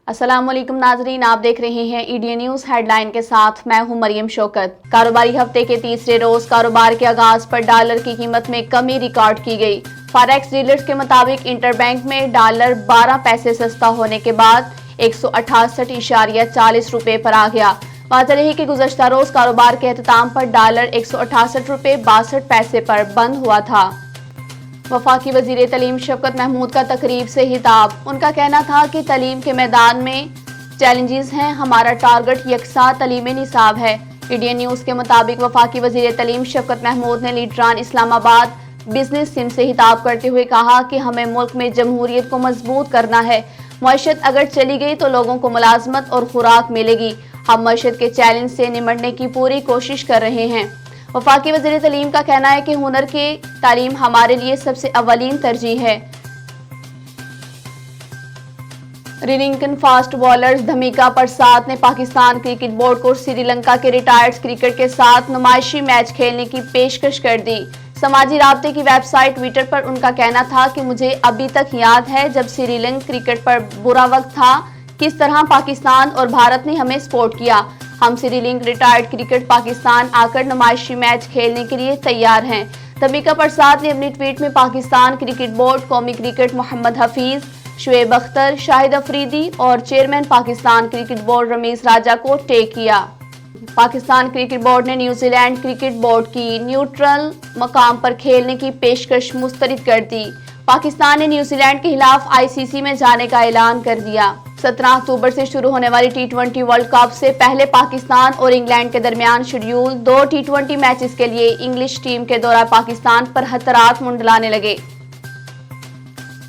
अस्सलाम वालेकुम नाजरीन, आप देख रहे हैं ईडीएन न्यूज हेडलाइन के साथ। मैं हूं मरियम शौकत। कारोबारी हफ्ते के तीसरे रोज कारोबार के आगाज पर डॉलर की कीमत में कमी रिकॉर्ड की गई। फॉरेक्स डीलर्स के मुताबिक इंटरबैंक में डॉलर 12 पैसे सस्ता होने के बाद 168.40 रुपए पर आ गया। बात रही कि गुज़श्ता रोज कारोबार के अख्ताम पर डॉलर 168 रुपए 62 पैसे पर बंद हुआ था। वफाकी वजीर तलीम शफकत महमूद का तकरीब से हिताब। उनका कहना था कि तलीम के मैदान में चैलेंजेस हैं, हमारा टारगेट यकसा तलीम निसाब है। ईडीएन न्यूज़ के मुताबिक वफाकी वजीर तलीम शफकत महमूद ने लीडरान इस्लामाबाद बिजनेस सिम से हिताब करते हुए कहा कि हमें मुल्क में जमहूरियत को मजबूत करना है। मईशत अगर चली गई तो लोगों को मुलाजमत और खुराक मिलेगी। हम मईशत के चैलेंज से निमटने की पूरी कोशिश कर रहे हैं। वफाकी वज़ीर तलीम का कहना है कि हुनर की तालीम हमारे लिए सबसे अवलीन तरजीह है। रिलिंकन फास्ट बॉलर धमिका प्रसाद ने पाकिस्तान क्रिकेट बोर्ड को श्रीलंका के रिटायर्ड क्रिकेट के साथ नुमाइशी मैच खेलने की पेशकश कर दी। समाजी राब्ते की वेबसाइट ट्विटर पर उनका कहना था कि मुझे अभी तक याद है जब श्रीलंका क्रिकेट पर बुरा वक्त था, किस तरह पाकिस्तान और भारत ने हमें सपोर्ट किया। हम श्रीलंका रिटायर्ड क्रिकेट पाकिस्तान आकर नुमाइशी मैच खेलने के लिए तैयार हैं। धमिका प्रसाद ने अपनी ट्वीट में पाकिस्तान क्रिकेट बोर्ड, कौमी क्रिकेट मोहम्मद हफीज, शुएब अख्तर, शाहिद अफरीदी और chairman Pakistan cricket board Ramiz Raja को टैग किया। पाकिस्तान क्रिकेट बोर्ड ने न्यूजीलैंड क्रिकेट बोर्ड की न्यूट्रल मकाम पर खेलने की पेशकश मुस्तरद कर दी। पाकिस्तान ने न्यूजीलैंड के खिलाफ आईसीसी में जाने का ऐलान कर दिया। 17 अक्टूबर से शुरू होने वाली टी20 वर्ल्ड कप से पहले पाकिस्तान और इंग्लैंड के दरमियान शेड्यूल 2 टी20 मैचेस के लिए इंग्लिश टीम के दौरा पाकिस्तान पर खतरात मंडलाने लगे।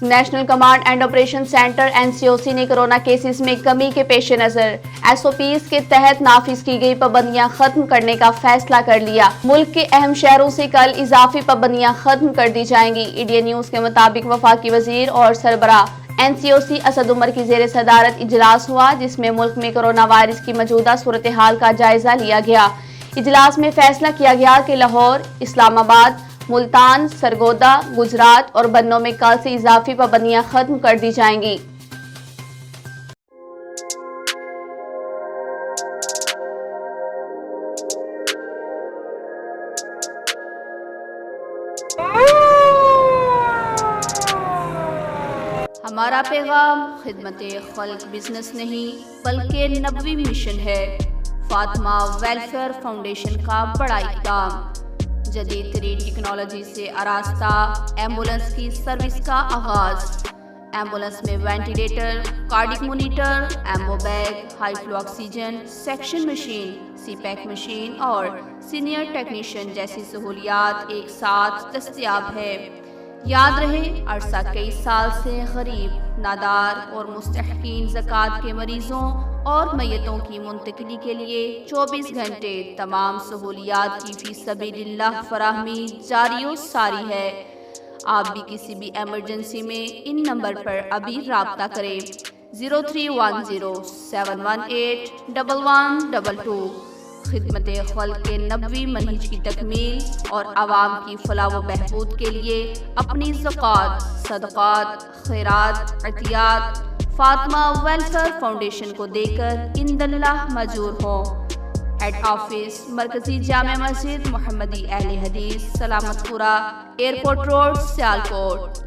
National command and operation centre NCOC ने कोरोना केसेस में कमी के पेश नजर एसओपीज के तहत नाफिज की गई पाबंदियां खत्म करने का फैसला कर लिया। मुल्क के अहम शहरों से कल इजाफी पाबंदियां खत्म कर दी जाएंगी। ईडीएन न्यूज के मुताबिक वफाकी वजीर और सरबराह एनसीओसी असद उमर की जेर सदारत इजलास हुआ, जिसमें मुल्क में कोरोना वायरस की मौजूदा सूरत हाल का जायजा लिया गया। इजलास में फैसला किया गया कि लाहौर, इस्लामाबाद, मुल्तान, सरगोदा, गुजरात और बन्नों में कल से इजाफी पाबंदियां खत्म कर दी जाएंगी। हमारा पैगाम खिदमत खल्क बिजनेस नहीं बल्कि नबवी मिशन है। फातिमा वेलफेयर फाउंडेशन का बड़ा इक़दाम, जदीद तरीन टेक्नोलॉजी से आरास्ता एम्बुलेंस की सर्विस का आगाज। एम्बुलेंस में ventilator, cardiac monitor, ambu bag, high flow oxygen, suction machine, CPAP machine और सीनियर टेक्नीशियन जैसी सहूलियात एक साथ दस्तयाब है। याद रहे, अरसा कई साल से गरीब, नादार और मुस्तहकीन ज़कात के मरीजों और मैयतों की मुंतकिली के लिए 24 घंटे तमाम सहूलियात की फ़ीसबिलिल्लाह फराहमी जारी और सारी है। आप भी किसी भी एमरजेंसी में इन नंबर पर अभी राब्ता करें 0310-718-1122। खिदमत खल्क के नबवी मनहज की तकमील और आवाम की फलाह व बहबूद के लिए अपनी ज़कात, सदक़ात, खैरात, अतियात फातिमा वेलफेयर फाउंडेशन को देकर इंदल्लाह मजूर हो। हेड ऑफिस मरकजी जामे मस्जिद मोहम्मदी अहले हदीस, सलामतपुरा, एयरपोर्ट रोड, सियालकोट।